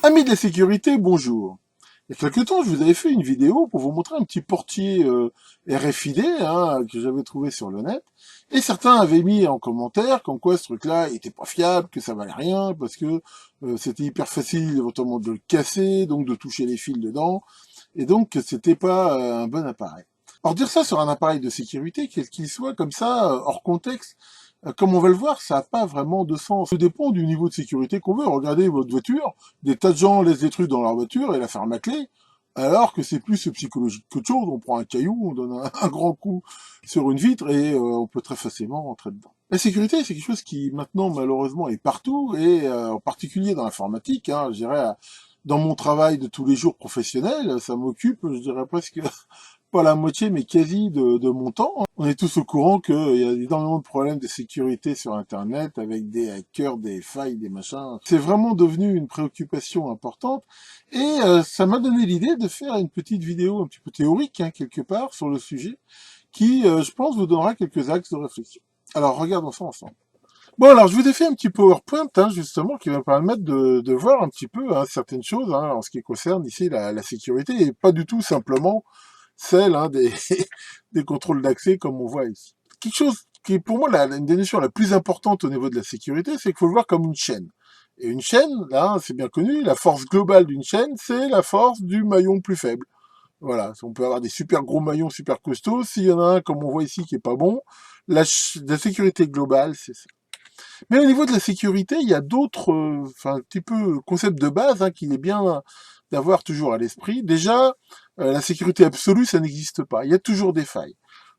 Amis de la sécurité, bonjour. Il y a quelque temps, je vous avais fait une vidéo pour vous montrer un petit portier RFID que j'avais trouvé sur le net. Et certains avaient mis en commentaire comme quoi ce truc-là était pas fiable, que ça valait rien, parce que c'était hyper facile éventuellement de le casser, donc de toucher les fils dedans, et donc que c'était pas un bon appareil. Alors dire ça sur un appareil de sécurité, quel qu'il soit, comme ça, hors contexte, comme on va le voir, ça n'a pas vraiment de sens. Ça dépend du niveau de sécurité qu'on veut. Regardez votre voiture, des tas de gens laissent des trucs dans leur voiture et la ferment à clé, alors que c'est plus psychologique qu'autre chose. On prend un caillou, on donne un grand coup sur une vitre et on peut très facilement rentrer dedans. La sécurité, c'est quelque chose qui maintenant malheureusement est partout et en particulier dans l'informatique. Je dirais dans mon travail de tous les jours professionnel, ça m'occupe, je dirais presque pas la moitié, mais quasi de mon temps. On est tous au courant qu'il y a énormément de problèmes de sécurité sur Internet avec des hackers, des failles, des machins. C'est vraiment devenu une préoccupation importante et ça m'a donné l'idée de faire une petite vidéo un petit peu théorique, quelque part, sur le sujet qui, je pense, vous donnera quelques axes de réflexion. Alors, regardons ça ensemble. Bon, alors, je vous ai fait un petit PowerPoint, justement, qui va me permettre de voir un petit peu certaines choses en ce qui concerne ici la sécurité, et pas du tout simplement celle des, des contrôles d'accès comme on voit ici. Quelque chose qui est pour moi une des notions la plus importante au niveau de la sécurité, c'est qu'il faut le voir comme une chaîne. Et une chaîne, là, c'est bien connu, la force globale d'une chaîne, c'est la force du maillon plus faible. Voilà, on peut avoir des super gros maillons super costauds, s'il y en a un comme on voit ici qui est pas bon, la sécurité globale, c'est ça. Mais au niveau de la sécurité, il y a d'autres, un petit peu concepts de base qu'il est bien d'avoir toujours à l'esprit. Déjà, la sécurité absolue, ça n'existe pas. Il y a toujours des failles.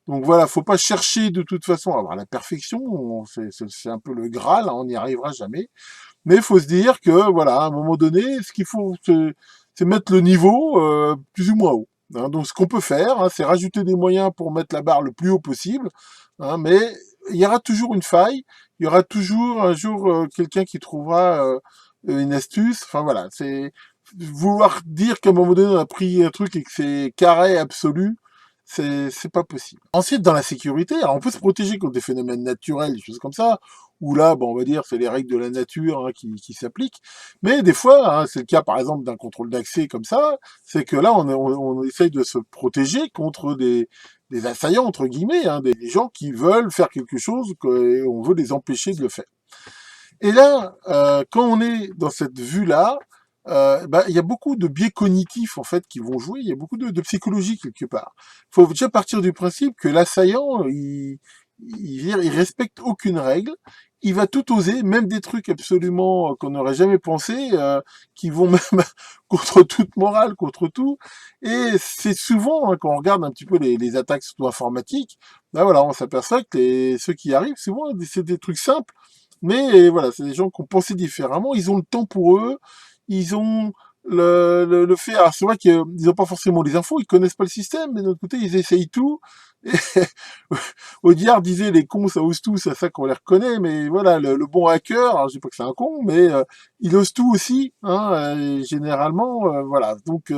Donc voilà, faut pas chercher de toute façon à avoir la perfection. C'est un peu le Graal, on n'y arrivera jamais. Mais il faut se dire que voilà, à un moment donné, ce qu'il faut, c'est mettre le niveau plus ou moins haut. Donc ce qu'on peut faire, c'est rajouter des moyens pour mettre la barre le plus haut possible. Mais il y aura toujours une faille, il y aura toujours un jour quelqu'un qui trouvera une astuce. Enfin voilà, c'est vouloir dire qu'à un moment donné on a pris un truc et que c'est carré absolu, c'est pas possible. Ensuite, dans la sécurité, alors on peut se protéger contre des phénomènes naturels, des choses comme ça, où là, bon, on va dire, c'est les règles de la nature qui s'appliquent. Mais des fois, c'est le cas par exemple d'un contrôle d'accès comme ça, c'est que là, on essaye de se protéger contre des assaillants, entre guillemets, des gens qui veulent faire quelque chose et on veut les empêcher de le faire. Et là, quand on est dans cette vue-là, il y a beaucoup de biais cognitifs en fait qui vont jouer. Il y a beaucoup de psychologie quelque part. Il faut déjà partir du principe que l'assaillant, il respecte aucune règle. Il va tout oser, même des trucs absolument qu'on n'aurait jamais pensé, qui vont même contre toute morale, contre tout. Et c'est souvent, quand on regarde un petit peu les attaques surtout informatiques, ben voilà, on s'aperçoit que ceux qui arrivent, souvent, c'est des trucs simples. Mais voilà, c'est des gens qui ont pensé différemment, ils ont le temps pour eux, ils ont le fait. Alors c'est vrai qu'ils n'ont pas forcément les infos, ils connaissent pas le système, mais d'un autre côté, ils essayent tout. Et Audiard disait les cons ça ose tout, c'est ça qu'on les reconnaît, mais voilà, le bon hacker, alors je dis pas que c'est un con, mais il ose tout aussi, et généralement, voilà. Donc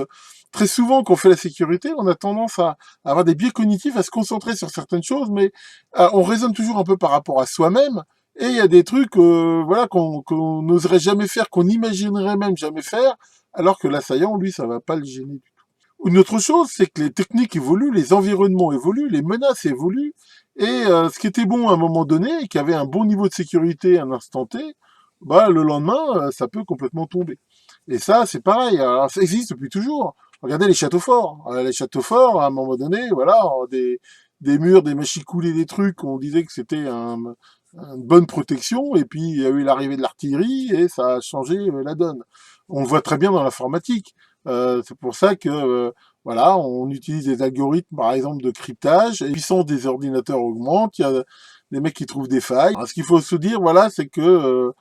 très souvent quand on fait la sécurité, on a tendance à avoir des biais cognitifs, à se concentrer sur certaines choses, mais on raisonne toujours un peu par rapport à soi-même. Et il y a des trucs, voilà, qu'on n'oserait jamais faire, qu'on n'imaginerait même jamais faire, alors que l'assaillant, lui, ça va pas le gêner. Une autre chose, c'est que les techniques évoluent, les environnements évoluent, les menaces évoluent, et ce qui était bon à un moment donné, et qui avait un bon niveau de sécurité à un instant T, bah le lendemain, ça peut complètement tomber. Et ça, c'est pareil. Alors, ça existe depuis toujours. Regardez les châteaux forts. Les châteaux forts, à un moment donné, voilà, des murs, des mâchicoulis, des trucs, on disait que c'était une bonne protection, et puis il y a eu l'arrivée de l'artillerie, et ça a changé la donne. On le voit très bien dans l'informatique. C'est pour ça que voilà, on utilise des algorithmes, par exemple, de cryptage, et la puissance des ordinateurs augmente, il y a des mecs qui trouvent des failles. Alors, ce qu'il faut se dire, voilà, c'est que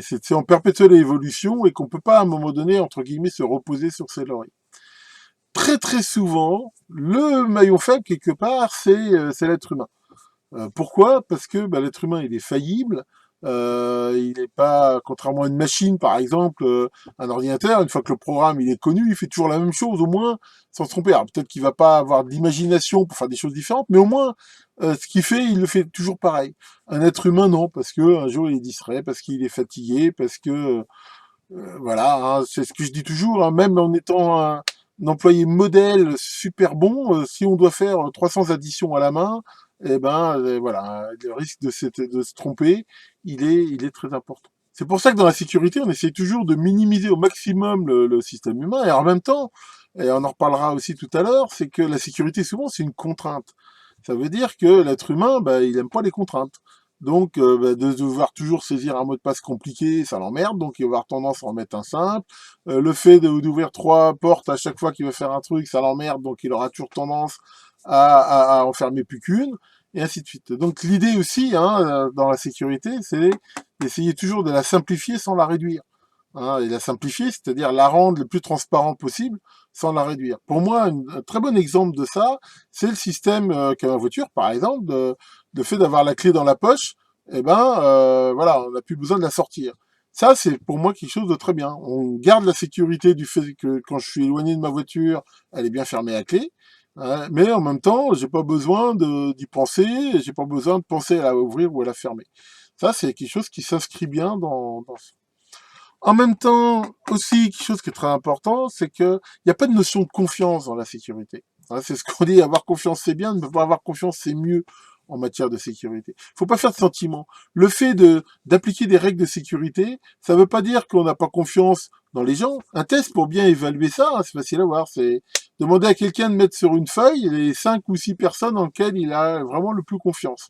c'est en perpétuelle évolution et qu'on peut pas, à un moment donné, entre guillemets, se reposer sur ses lauriers. Très très souvent, le maillon faible, quelque part, c'est l'être humain. Pourquoi? Parce que l'être humain, il est faillible. Il n'est pas, contrairement à une machine, par exemple, un ordinateur, une fois que le programme il est connu, il fait toujours la même chose, au moins, sans se tromper. Alors peut-être qu'il va pas avoir d'imagination pour faire des choses différentes, mais au moins, ce qu'il fait, il le fait toujours pareil. Un être humain, non, parce que un jour il est distrait, parce qu'il est fatigué, parce que Voilà, hein, c'est ce que je dis toujours, hein, même en étant un employé modèle super bon, si on doit faire 300 additions à la main, eh ben voilà, le risque de se tromper, il est très important. C'est pour ça que dans la sécurité, on essaie toujours de minimiser au maximum le système humain, et en même temps, et on en reparlera aussi tout à l'heure, c'est que la sécurité souvent c'est une contrainte. Ça veut dire que l'être humain, bah, il aime pas les contraintes. Donc, bah, de devoir toujours saisir un mot de passe compliqué, ça l'emmerde, donc il va avoir tendance à en mettre un simple. Le fait d'ouvrir 3 portes à chaque fois qu'il va faire un truc, ça l'emmerde, donc il aura toujours tendance à en fermer plus qu'une, et ainsi de suite. Donc l'idée aussi, hein, dans la sécurité, c'est d'essayer toujours de la simplifier sans la réduire. Hein, et la simplifier, c'est-à-dire la rendre le plus transparente possible sans la réduire. Pour moi, un très bon exemple de ça, c'est le système qu'a ma voiture, par exemple, de fait d'avoir la clé dans la poche, et ben voilà, on n'a plus besoin de la sortir. Ça, c'est pour moi quelque chose de très bien. On garde la sécurité du fait que quand je suis éloigné de ma voiture, elle est bien fermée à clé, hein, mais en même temps, j'ai pas besoin d'y penser, j'ai pas besoin de penser à la ouvrir ou à la fermer. Ça, c'est quelque chose qui s'inscrit bien dans en même temps, aussi, quelque chose qui est très important, c'est que il n'y a pas de notion de confiance dans la sécurité. Hein, c'est ce qu'on dit, avoir confiance c'est bien, ne pas avoir confiance c'est mieux en matière de sécurité. Faut pas faire de sentiment. Le fait d'appliquer des règles de sécurité, ça veut pas dire qu'on n'a pas confiance dans les gens. Un test pour bien évaluer ça, hein, c'est facile à voir, c'est demander à quelqu'un de mettre sur une feuille les 5 ou 6 personnes dans lesquelles il a vraiment le plus confiance.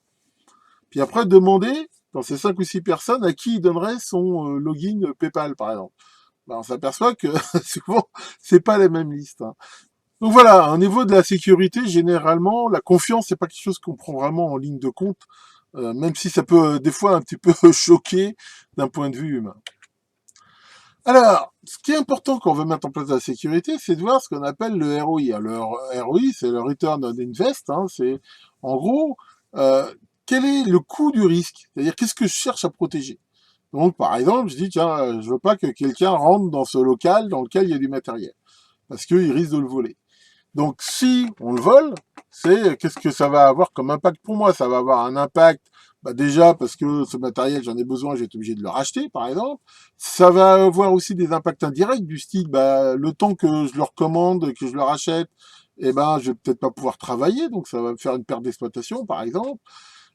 Puis après, demander, dans ces 5 ou 6 personnes, à qui il donnerait son login PayPal, par exemple. Ben, on s'aperçoit que souvent, c'est pas la même liste. Hein. Donc voilà, au niveau de la sécurité, généralement, la confiance, c'est pas quelque chose qu'on prend vraiment en ligne de compte, même si ça peut des fois un petit peu choquer d'un point de vue humain. Alors, ce qui est important quand on veut mettre en place la sécurité, c'est de voir ce qu'on appelle le ROI. Alors, le ROI, c'est le Return on Invest. Hein, c'est en gros, euh, quel est le coût du risque? C'est-à-dire, qu'est-ce que je cherche à protéger? Donc, par exemple, je dis, tiens, je veux pas que quelqu'un rentre dans ce local dans lequel il y a du matériel, parce qu'il risque de le voler. Donc, si on le vole, c'est qu'est-ce que ça va avoir comme impact pour moi? Ça va avoir un impact, bah déjà parce que ce matériel, j'en ai besoin, j'ai été obligé de le racheter, par exemple. Ça va avoir aussi des impacts indirects du style, bah, le temps que je le recommande, que je le rachète, eh ben, je vais peut-être pas pouvoir travailler, donc ça va me faire une perte d'exploitation, par exemple.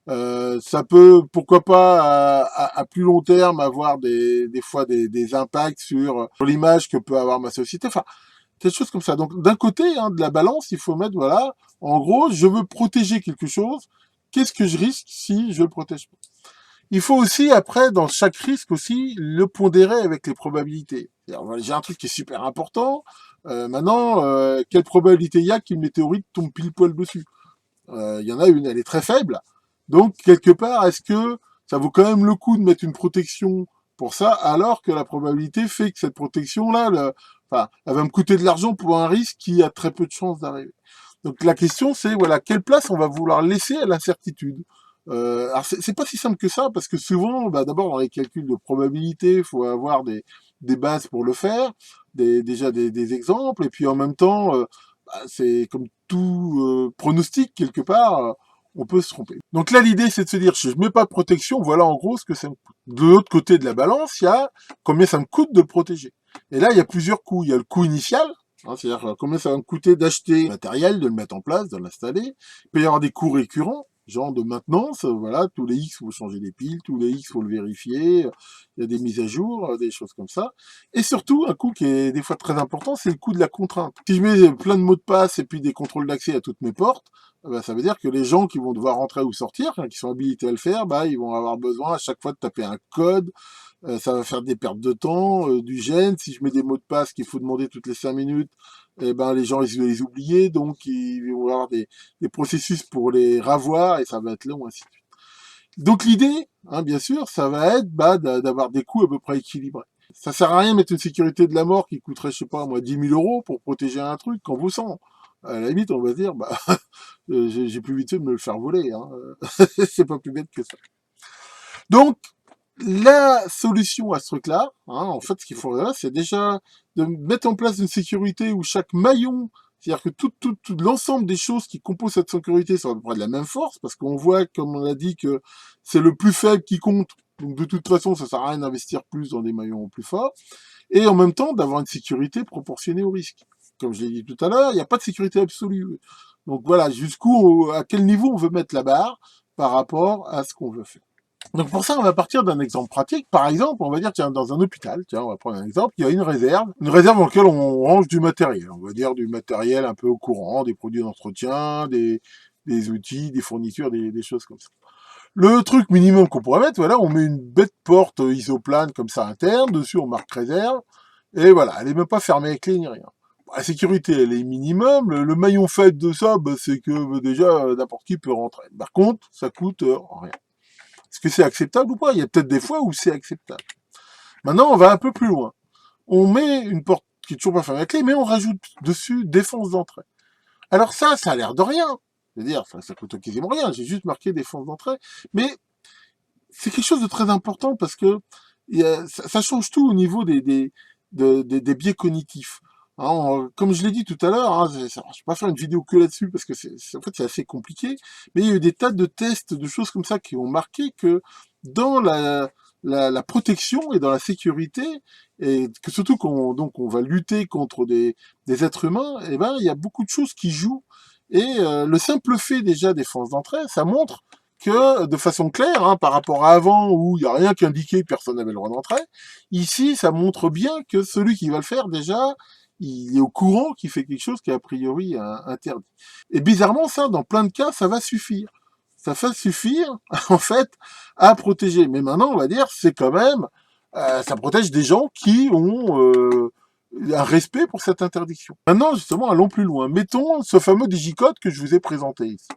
Ça peut, pourquoi pas, à plus long terme, avoir des fois des impacts sur l'image que peut avoir ma société. Enfin, quelque chose comme ça. Donc d'un côté, hein, de la balance, il faut mettre, voilà, en gros, je veux protéger quelque chose. Qu'est-ce que je risque si je le protège pas? Il faut aussi, après, dans chaque risque aussi, le pondérer avec les probabilités. Voilà, j'ai un truc qui est super important. Maintenant, quelle probabilité il y a qu'une météorite tombe pile poil dessus? Il y en a une, elle est très faible. Donc, quelque part, est-ce que ça vaut quand même le coup de mettre une protection pour ça, alors que la probabilité fait que cette protection-là, enfin, elle va me coûter de l'argent pour un risque qui a très peu de chances d'arriver. Donc, la question, c'est, voilà, quelle place on va vouloir laisser à l'incertitude? Alors, c'est pas si simple que ça, parce que souvent, bah, d'abord, dans les calculs de probabilité, il faut avoir des bases pour le faire, déjà des exemples, et puis en même temps, bah, c'est comme tout pronostic quelque part, on peut se tromper. Donc là, l'idée, c'est de se dire, si je mets pas de protection, voilà en gros ce que ça me coûte. De l'autre côté de la balance, il y a combien ça me coûte de le protéger. Et là, il y a plusieurs coûts. Il y a le coût initial, hein, c'est-à-dire combien ça va me coûter d'acheter le matériel, de le mettre en place, de l'installer. Il peut y avoir des coûts récurrents, genre de maintenance, voilà, tous les X, faut changer les piles, tous les X, faut le vérifier, il y a des mises à jour, des choses comme ça. Et surtout, un coût qui est des fois très important, c'est le coût de la contrainte. Si je mets plein de mots de passe et puis des contrôles d'accès à toutes mes portes, bah, ça veut dire que les gens qui vont devoir rentrer ou sortir, hein, qui sont habilités à le faire, bah, ils vont avoir besoin à chaque fois de taper un code. Ça va faire des pertes de temps, du gêne. Si je mets des mots de passe qu'il faut demander toutes les 5 minutes, eh ben, les gens ils vont les oublier, donc ils vont avoir des processus pour les ravoir et ça va être long, ainsi de suite. Donc l'idée, hein, bien sûr, ça va être bah, d'avoir des coûts à peu près équilibrés. Ça sert à rien de mettre une sécurité de la mort qui coûterait, je sais pas, moi, 10 000 € pour protéger un truc qu'on vous sent. À la limite, on va se dire, bah, j'ai plus vite fait de me le faire voler. Hein. C'est pas plus bête que ça. Donc, la solution à ce truc-là, hein, en fait, ce qu'il faudrait, c'est déjà de mettre en place une sécurité où chaque maillon, c'est-à-dire que tout l'ensemble des choses qui composent cette sécurité sont à peu près de la même force, parce qu'on voit, comme on l'a dit, que c'est le plus faible qui compte. Donc de toute façon, ça sert à rien d'investir plus dans des maillons plus forts. Et en même temps, d'avoir une sécurité proportionnée au risque. Comme je l'ai dit tout à l'heure, il n'y a pas de sécurité absolue. Donc voilà, à quel niveau on veut mettre la barre par rapport à ce qu'on veut faire. Donc pour ça, on va partir d'un exemple pratique. Par exemple, on va dire, tiens, dans un hôpital, tiens, on va prendre un exemple, il y a une réserve dans laquelle on range du matériel. On va dire du matériel un peu au courant, des produits d'entretien, des outils, des fournitures, des choses comme ça. Le truc minimum qu'on pourrait mettre, voilà, on met une bête porte isoplane comme ça interne, dessus on marque réserve, et voilà, elle est même pas fermée avec clé ni rien. La sécurité, elle est minimum. Le maillon faible de ça, bah, c'est que déjà, n'importe qui peut rentrer. Par contre, ça coûte rien. Est-ce que c'est acceptable ou pas? Il y a peut-être des fois où c'est acceptable. Maintenant, on va un peu plus loin. On met une porte qui est toujours pas fermée à clé, mais on rajoute dessus défense d'entrée. Alors ça a l'air de rien. C'est-à-dire, ça coûte quasiment rien. J'ai juste marqué défense d'entrée. Mais c'est quelque chose de très important parce que ça change tout au niveau des biais cognitifs. Hein, comme je l'ai dit tout à l'heure, hein, je ne vais pas faire une vidéo que là-dessus parce que en fait, c'est assez compliqué, mais il y a eu des tas de tests, de choses comme ça qui ont marqué que dans la protection et dans la sécurité, et que surtout donc on va lutter contre des êtres humains, et ben il y a beaucoup de choses qui jouent. Et le simple fait déjà des forces d'entrée, ça montre que de façon claire, hein, par rapport à avant où il n'y a rien qui indiquait que personne n'avait le droit d'entrer, ici ça montre bien que celui qui va le faire déjà, il est au courant qu'il fait quelque chose qui est a priori interdit. Et bizarrement, ça, dans plein de cas, ça va suffire. Ça va suffire, en fait, à protéger. Mais maintenant, on va dire, c'est quand même, ça protège des gens qui ont un respect pour cette interdiction. Maintenant, justement, allons plus loin. Mettons ce fameux digicode que je vous ai présenté ici.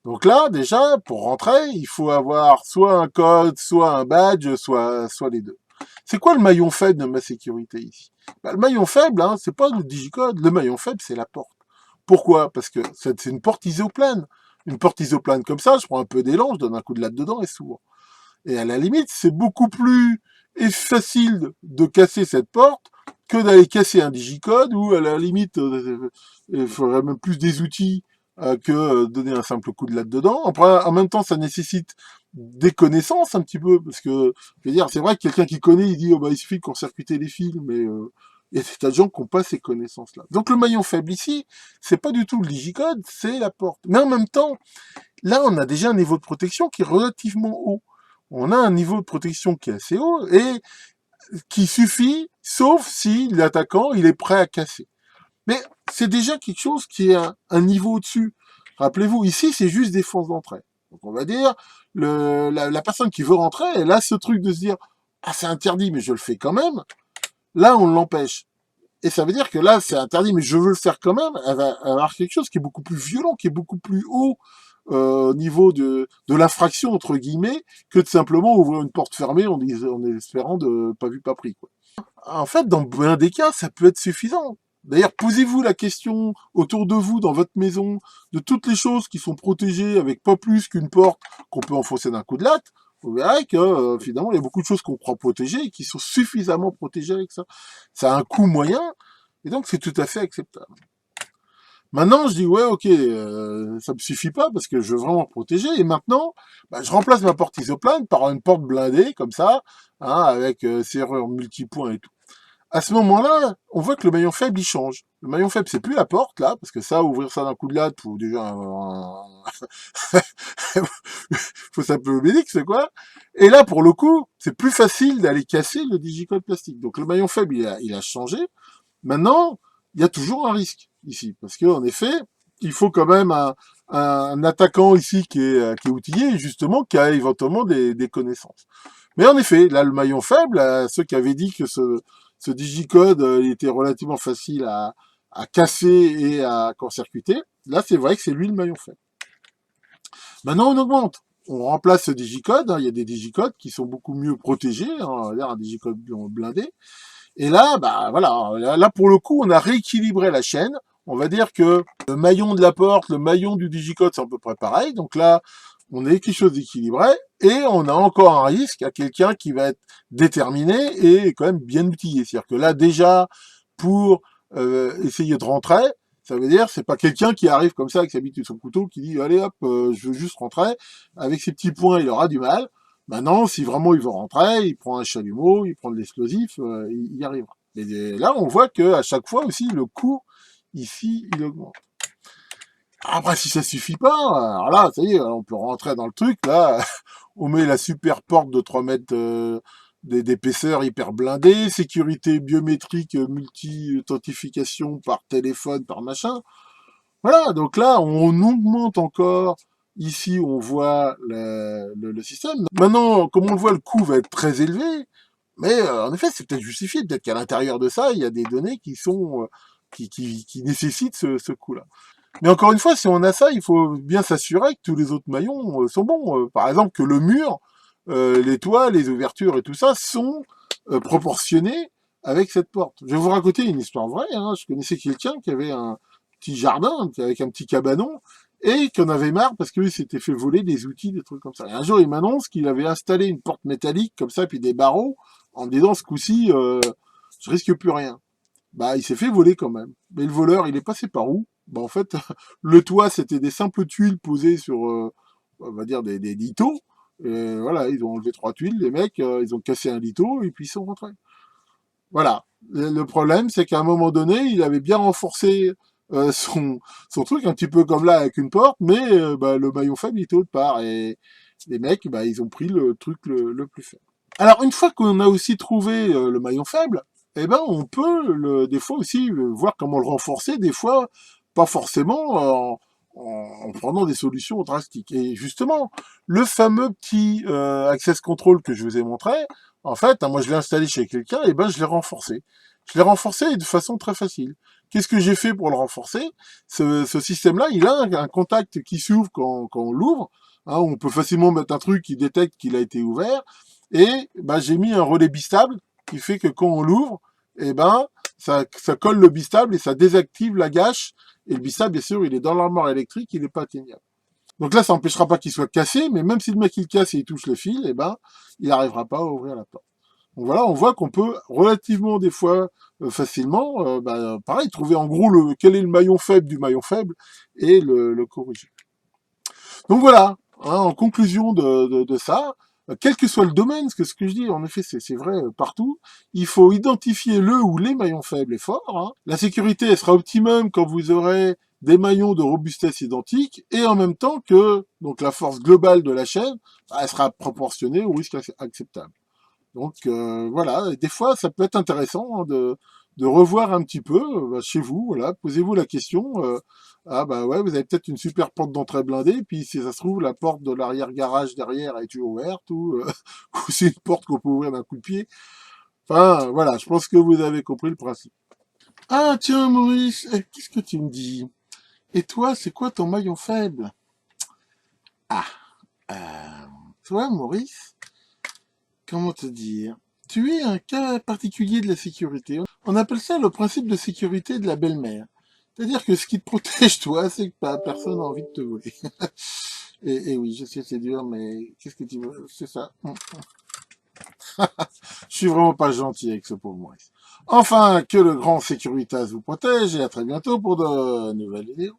Donc là, déjà, pour rentrer, il faut avoir soit un code, soit un badge, soit les deux. C'est quoi le maillon faible de ma sécurité ici? Bah, le maillon faible, hein, c'est pas le digicode. Le maillon faible, c'est la porte. Pourquoi? Parce que c'est une porte isoplane. Une porte isoplane comme ça, je prends un peu d'élan, je donne un coup de latte dedans et s'ouvre. Et à la limite, c'est beaucoup plus facile de casser cette porte que d'aller casser un digicode où, à la limite, il faudrait même plus des outils que donner un simple coup de latte dedans. En même temps, ça nécessite des connaissances un petit peu, parce que, je veux dire, c'est vrai que quelqu'un qui connaît, il dit, oh, bah, il suffit de court-circuiter les fils, mais il y a des tas de gens qui n'ont pas ces connaissances-là. Donc le maillon faible ici, c'est pas du tout le digicode, c'est la porte. Mais en même temps, là, on a déjà un niveau de protection qui est relativement haut. On a un niveau de protection qui est assez haut et qui suffit, sauf si l'attaquant, il est prêt à casser. Mais c'est déjà quelque chose qui est un niveau au-dessus. Rappelez-vous, ici, c'est juste des forces d'entrée. Donc on va dire, la personne qui veut rentrer, elle a ce truc de se dire, ah, c'est interdit, mais je le fais quand même. Là, on l'empêche. Et ça veut dire que là, c'est interdit, mais je veux le faire quand même. Elle va avoir quelque chose qui est beaucoup plus violent, qui est beaucoup plus haut au niveau de l'infraction, entre guillemets, que de simplement ouvrir une porte fermée en espérant de pas vu, pas pris, quoi. En fait, dans bien des cas, ça peut être suffisant. D'ailleurs, posez-vous la question autour de vous, dans votre maison, de toutes les choses qui sont protégées avec pas plus qu'une porte qu'on peut enfoncer d'un coup de latte. Vous verrez que finalement, il y a beaucoup de choses qu'on croit protégées et qui sont suffisamment protégées avec ça. Ça a un coût moyen, et donc c'est tout à fait acceptable. Maintenant, je dis, ouais, ok, ça me suffit pas parce que je veux vraiment protéger. Et maintenant, bah, je remplace ma porte isoplane par une porte blindée, comme ça, hein, avec serrure multipoint et tout. À ce moment-là, on voit que le maillon faible, il change. Le maillon faible, c'est plus la porte, là, parce que ça, ouvrir ça d'un coup de latte, faut déjà faut ça peu Obélix, quoi. Et là, pour le coup, c'est plus facile d'aller casser le digicode plastique. Donc le maillon faible, il a changé. Maintenant, il y a toujours un risque ici, parce que en effet, il faut quand même un attaquant ici qui est outillé, justement, qui a éventuellement des connaissances. Mais en effet, là, le maillon faible, ceux qui avaient dit que ce digicode était relativement facile à casser et à court-circuiter, là, c'est vrai que c'est lui le maillon faible. Maintenant, on augmente. On remplace ce digicode. Hein, il y a des digicodes qui sont beaucoup mieux protégés. Hein, on va dire un digicode blindé. Et là, bah voilà, là pour le coup, on a rééquilibré la chaîne. On va dire que le maillon de la porte, le maillon du digicode, c'est à peu près pareil. Donc là, on a quelque chose d'équilibré et on a encore un risque à quelqu'un qui va être déterminé et quand même bien outillé. C'est-à-dire que là, déjà, pour essayer de rentrer, ça veut dire c'est pas quelqu'un qui arrive comme ça avec sa bite et son couteau qui dit allez hop, je veux juste rentrer. Avec ses petits poings, il aura du mal. Maintenant, si vraiment il veut rentrer, il prend un chalumeau, il prend de l'explosif, il y arrivera. Mais là, on voit que à chaque fois aussi, le coût, ici, il augmente. Après, si ça suffit pas, alors là, ça y est, on peut rentrer dans le truc, là, on met la super porte de 3 mètres d'épaisseur hyper blindée, sécurité biométrique, multi-authentification par téléphone, par machin. Voilà, donc là, on augmente encore. Ici, on voit le système. Maintenant, comme on le voit, le coût va être très élevé. Mais en effet, c'est peut-être justifié. Peut-être qu'à l'intérieur de ça, il y a des données qui sont qui nécessitent ce coût-là. Mais encore une fois, si on a ça, il faut bien s'assurer que tous les autres maillons sont bons. Par exemple, que le mur, les toits, les ouvertures et tout ça sont proportionnés avec cette porte. Je vais vous raconter une histoire vraie. Hein. Je connaissais quelqu'un qui avait un petit jardin avec un petit cabanon et qui en avait marre parce que lui s'était fait voler des outils, des trucs comme ça. Et un jour, il m'annonce qu'il avait installé une porte métallique comme ça, puis des barreaux, en me disant ce coup-ci, je risque plus rien. Bah, il s'est fait voler quand même. Mais le voleur, il est passé par où? Bah, en fait, le toit, c'était des simples tuiles posées sur, on va dire, des litos. Et voilà, ils ont enlevé 3 tuiles, les mecs, ils ont cassé un lito et puis ils sont rentrés. Voilà. Le problème, c'est qu'à un moment donné, il avait bien renforcé son truc, un petit peu comme là avec une porte, mais bah, le maillon faible, il était autre part. Et les mecs, bah, ils ont pris le truc le plus faible. Alors, une fois qu'on a aussi trouvé le maillon faible, eh ben, on peut des fois aussi voir comment le renforcer, des fois, pas forcément en prenant des solutions drastiques. Et justement, le fameux petit access control que je vous ai montré, en fait, hein, moi je l'ai installé chez quelqu'un, et ben je l'ai renforcé. Je l'ai renforcé de façon très facile. Qu'est-ce que j'ai fait pour le renforcer? Ce système-là, il a un contact qui s'ouvre quand on l'ouvre. Hein, on peut facilement mettre un truc qui détecte qu'il a été ouvert. Et bah, j'ai mis un relais bistable qui fait que quand on l'ouvre, eh ben, ça colle le bistable et ça désactive la gâche. Et le bistable, bien sûr, il est dans l'armoire électrique, il n'est pas atteignable. Donc là, ça n'empêchera pas qu'il soit cassé, mais même si le mec il casse et il touche le fil, eh ben, il n'arrivera pas à ouvrir la porte. Donc voilà, on voit qu'on peut relativement des fois facilement, bah, pareil, trouver en gros quel est le maillon faible du maillon faible et le corriger. Donc voilà, hein, en conclusion de ça, quel que soit le domaine, parce que ce que je dis, en effet, c'est vrai partout, il faut identifier le ou les maillons faibles et forts. Hein. La sécurité, elle sera optimum quand vous aurez des maillons de robustesse identiques, et en même temps que donc la force globale de la chaîne, elle sera proportionnée au risque acceptable. Donc voilà, des fois ça peut être intéressant hein, de revoir un petit peu chez vous, voilà, posez-vous la question, ah bah ouais, vous avez peut-être une super porte d'entrée blindée, puis si ça se trouve, la porte de l'arrière-garage derrière est toujours ouverte, ou, ou c'est une porte qu'on peut ouvrir d'un coup de pied. Enfin voilà, je pense que vous avez compris le principe. Ah tiens Maurice, qu'est-ce que tu me dis? Et toi, c'est quoi ton maillon faible? Ah, euh, toi Maurice, comment te dire? Tu es un cas particulier de la sécurité. On appelle ça le principe de sécurité de la belle-mère. C'est-à-dire que ce qui te protège, toi, c'est que pas personne n'a envie de te voler. Et oui, je sais, c'est dur, mais qu'est-ce que tu veux? C'est ça. Je suis vraiment pas gentil avec ce pauvre Maurice. Enfin, que le grand Securitas vous protège et à très bientôt pour de nouvelles vidéos.